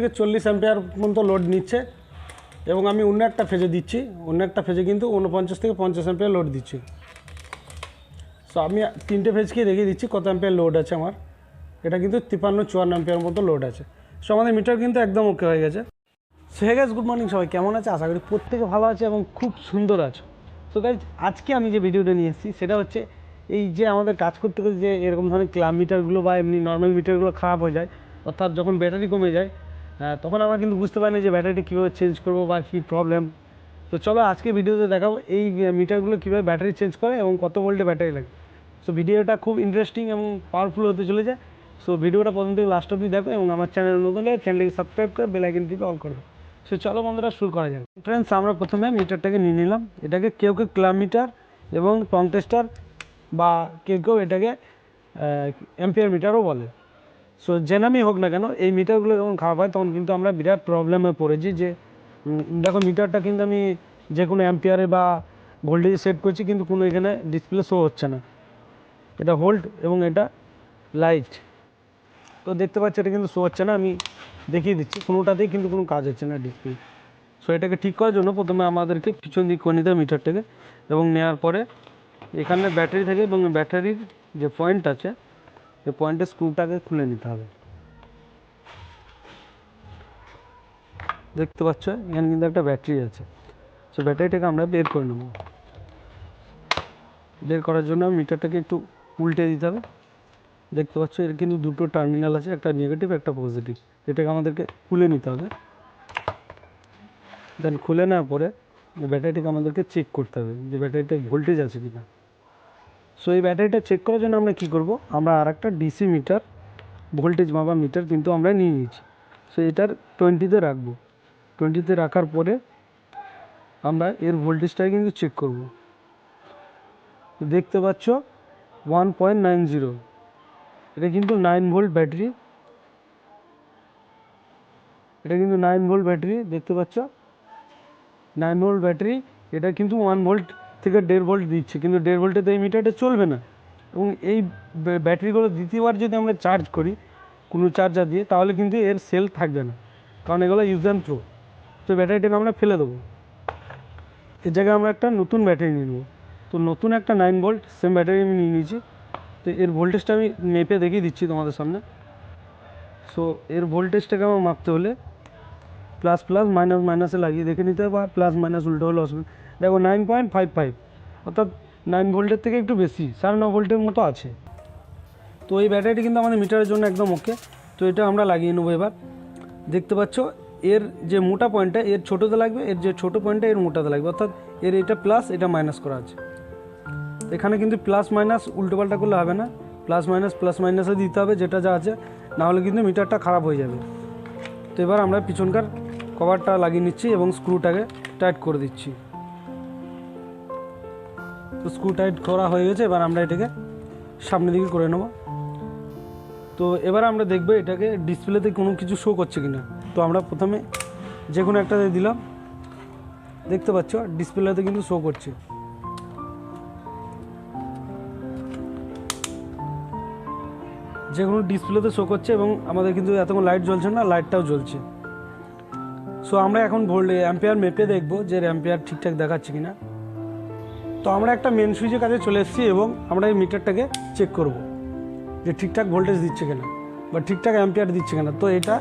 থেকে 40 অ্যাম্পিয়ার পর্যন্ত লোড নিচ্ছে এবং আমি অন্য একটা ফেজে দিচ্ছি, অন্য একটা ফেজে কিন্তু 49 থেকে 50 অ্যাম্পিয়ার লোড দিচ্ছি। সো আমি তিনটে ফেজকেই দেখিয়ে দিচ্ছি কত অ্যাম্পিয়ার লোড আছে আমার। এটা কিন্তু 53-54 অ্যাম্পিয়ার মতো লোড আছে। সো আমাদের মিটার কিন্তু একদম ওকে হয়ে গেছে। So hey guys, good morning, সবাই কেমন আছে? আশা করি প্রত্যেকে ভালো আছে এবং খুব সুন্দর আছে। সো গাইস, আজকে আমি যে ভিডিওটা নিয়ে এসেছি সেটা হচ্ছে এই যে আমাদের কাজ করতে করতে যে এরকম ধরনের ক্লাব মিটারগুলো বা এমনি নর্মাল মিটারগুলো খারাপ হয়ে যায়, অর্থাৎ যখন ব্যাটারি কমে যায় তখন আমরা কিন্তু বুঝতে পারি না যে ব্যাটারিটা কীভাবে চেঞ্জ করবো বা কী প্রবলেম। তো চলো আজকে ভিডিওতে দেখাবো এই মিটারগুলো কীভাবে ব্যাটারি চেঞ্জ করে এবং কত ভোল্টে ব্যাটারি লাগে। সো ভিডিওটা খুব ইন্টারেস্টিং এবং পাওয়ারফুল হতে চলেছে। সো ভিডিওটা প্রথম থেকে লাস্ট অবধি দেখো এবং আমার চ্যানেল নতুন হলে চ্যানেলকে সাবস্ক্রাইব করে বেল আইকন টিপে অল করো। সো চলো বন্ধুরা, শুরু করা যাক। ফ্রেন্ডস, আমরা প্রথমে মিটারটাকে নিয়ে নিলাম। এটাকে কেউ কেউ ক্লাব মিটার এবং টং টেস্টার বা কেউ কেউ এটাকে অ্যাম্পিয়ার মিটারও বলে। সো যে নামই হোক না কেন, এই মিটারগুলো যখন খারাপ হয় তখন কিন্তু আমরা বিরাট প্রবলেমে পড়েছি। যে দেখো, মিটারটা কিন্তু আমি যে কোনো অ্যাম্পিয়ারে বা ভোল্টেজে সেট করছি কিন্তু কোনো এখানে ডিসপ্লে শো হচ্ছে না। এটা হোল্ড এবং এটা লাইট, তো দেখতে পাচ্ছি এটা কিন্তু শো হচ্ছে না। আমি দেখিয়ে দিচ্ছি, কোনোটাতেই কিন্তু কোনো কাজ হচ্ছে না ডিসপ্লে। সো এটাকে ঠিক করার জন্য প্রথমে আমাদেরকে পিছন দিক করে নিতে হবে মিটারটাকে, এবং নেওয়ার পরে এখানে ব্যাটারি থাকে এবং ব্যাটারির যে পয়েন্ট আছে এই পয়েন্টের স্ক্রুটাকে খুলে নিতে হবে। দেখতে পাচ্ছ এখানে কিন্তু একটা ব্যাটারি আছে। সো ব্যাটারিটাকে আমরা বের করে নেব। বের করার জন্য মিটারটাকে একটু উল্টে দিতে হবে। দেখতে পাচ্ছ এর কিন্তু দুটো টার্মিনাল আছে, একটা নেগেটিভ একটা পজিটিভ। এটাকে আমাদেরকে খুলে নিতে হবে। দেন খুলে নেওয়ার পরে ব্যাটারিটাকে আমাদেরকে চেক করতে হবে যে ব্যাটারিটা ভোল্টেজ আছে কিনা। সো এই ব্যাটারিটা চেক করার জন্য আমরা কী করব, আমরা আর একটা ডিসি মিটার, ভোল্টেজ মাপা মিটার কিন্তু আমরা নিয়ে নিয়েছি। সো এটার 20-তে রাখবো। 20-তে রাখার পরে আমরা এর ভোল্টেজটাকে কিন্তু চেক করব। দেখতে পাচ্ছ 1.90, এটা কিন্তু 9 ভোল্ট ব্যাটারি। এটা কিন্তু 9 ভোল্ট ব্যাটারি, দেখতে পাচ্ছ 9 ভোল্ট ব্যাটারি। এটা কিন্তু 1 ভোল্ট থেকে 1.5 ভোল্ট দিচ্ছে, কিন্তু 1.5 ভোল্টে তো এই মিটারটা চলবে না। এবং এই ব্যাটারিগুলো দ্বিতীয়বার যদি আমরা চার্জ করি কোনো চার্জার দিয়ে, তাহলে কিন্তু এর সেল থাকবে না, কারণ এগুলো ইউজ অ্যান্ড থ্রো। তো ব্যাটারিটাকে আমরা ফেলে দেবো। এর জায়গায় আমরা একটা নতুন ব্যাটারি নিয়ে নেবো। তো নতুন একটা 9 ভোল্ট সেম ব্যাটারি আমি নিয়ে নিয়েছি। তো এর ভোল্টেজটা আমি মেপে দেখিয়ে দিচ্ছি তোমাদের সামনে। সো এর ভোল্টেজটাকে আমার মাপতে হলে প্লাস প্লাস মাইনাস মাইনাসে লাগিয়ে দেখে নিতে হবে, বা প্লাস মাইনাস উল্টো হলে অসুবিধা। দেখো 9.55, অর্থাৎ 9 ভোল্টের থেকে একটু বেশি, 9.5 ভোল্টের মতো আছে। তো এই ব্যাটারিটি কিন্তু আমাদের মিটারের জন্য একদম ওকে। তো এটা আমরা লাগিয়ে নেবো এবার। দেখতে পাচ্ছ এর যে মোটা পয়েন্টটা এর ছোটোতে লাগবে, এর যে ছোটো পয়েন্টটা এর মোটাতে লাগবে, অর্থাৎ এর এটা প্লাস এটা মাইনাস করা আছে। এখানে কিন্তু প্লাস মাইনাস উল্টোপাল্টা করলে হবে না, প্লাস মাইনাসে দিতে হবে যেটা যা আছে, নাহলে কিন্তু মিটারটা খারাপ হয়ে যাবে। তো এবার আমরা পিছনকার কভারটা লাগিয়ে নিচ্ছি এবং স্ক্রুটাকে টাইট করে দিচ্ছি। তো স্ক্রু টাইট করা হয়ে গেছে, এবার আমরা এটাকে সামনের দিকে করে নেব। তো এবার আমরা দেখবো এটাকে ডিসপ্লেতে কোনো কিছু শো করছে কিনা। তো আমরা প্রথমে যে কোনো একটাতে দিলাম, দেখতে পাচ্ছ ডিসপ্লেতে কিন্তু শো করছে। যে কোনো ডিসপ্লেতে শো করছে এবং আমাদের কিন্তু এতক্ষণ লাইট জ্বলছে না, লাইটটাও জ্বলছে। সো আমরা এখন অ্যাম্পিয়ার মেপে দেখবো যে অ্যাম্পিয়ার ঠিকঠাক দেখাচ্ছে কিনা। তো আমরা একটা মেন সুইচের কাছে চলে এসেছি এবং আমরা এই মিটারটাকে চেক করব যে ঠিকঠাক ভোল্টেজ দিচ্ছে কিনা বা ঠিকঠাক অ্যাম্পিয়ার দিচ্ছে কিনা। তো এটা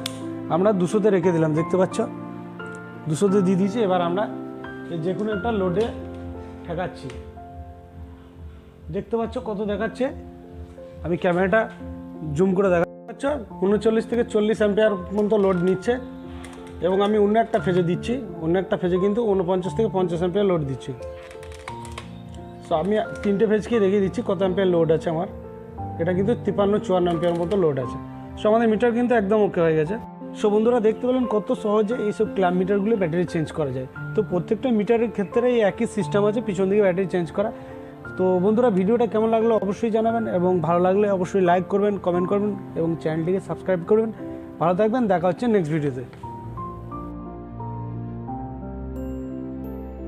আমরা 200-তে রেখে দিলাম, দেখতে পাচ্ছ 200-তে দিয়ে দিয়েছি। এবার আমরা যে কোনো একটা লোডে ঠেকাচ্ছি। দেখতে পাচ্ছ কত দেখাচ্ছে, আমি ক্যামেরাটা জুম করে দেখা পাচ্ছ 39 থেকে 40 অ্যাম্পিয়ার পর্যন্ত লোড নিচ্ছে এবং আমি অন্য একটা ফেজে দিচ্ছি, অন্য একটা ফেজে কিন্তু 49 থেকে 50 অ্যাম্পিয়ার লোড দিচ্ছি। সো আমি তিনটে ফেজকেই দেখিয়ে দিচ্ছি কত অ্যাম্পিয়ার লোড আছে আমার। এটা কিন্তু 53-54 অ্যাম্পিয়ার মতো লোড আছে। সো আমাদের মিটার কিন্তু একদম ওকে হয়ে গেছে। সো বন্ধুরা, দেখতে পেলেন কত সহজে এইসব ক্লাব মিটারগুলো ব্যাটারি চেঞ্জ করা যায়। তো প্রত্যেকটা মিটারের ক্ষেত্রে এই একই সিস্টেম আছে, পিছন দিকে ব্যাটারি চেঞ্জ করা। তো বন্ধুরা, ভিডিওটা কেমন লাগলো অবশ্যই জানাবেন এবং ভালো লাগলে অবশ্যই লাইক করবেন, কমেন্ট করবেন এবং চ্যানেলটিকে সাবস্ক্রাইব করবেন। ভালো থাকবেন, দেখা হচ্ছে নেক্সট ভিডিওতে।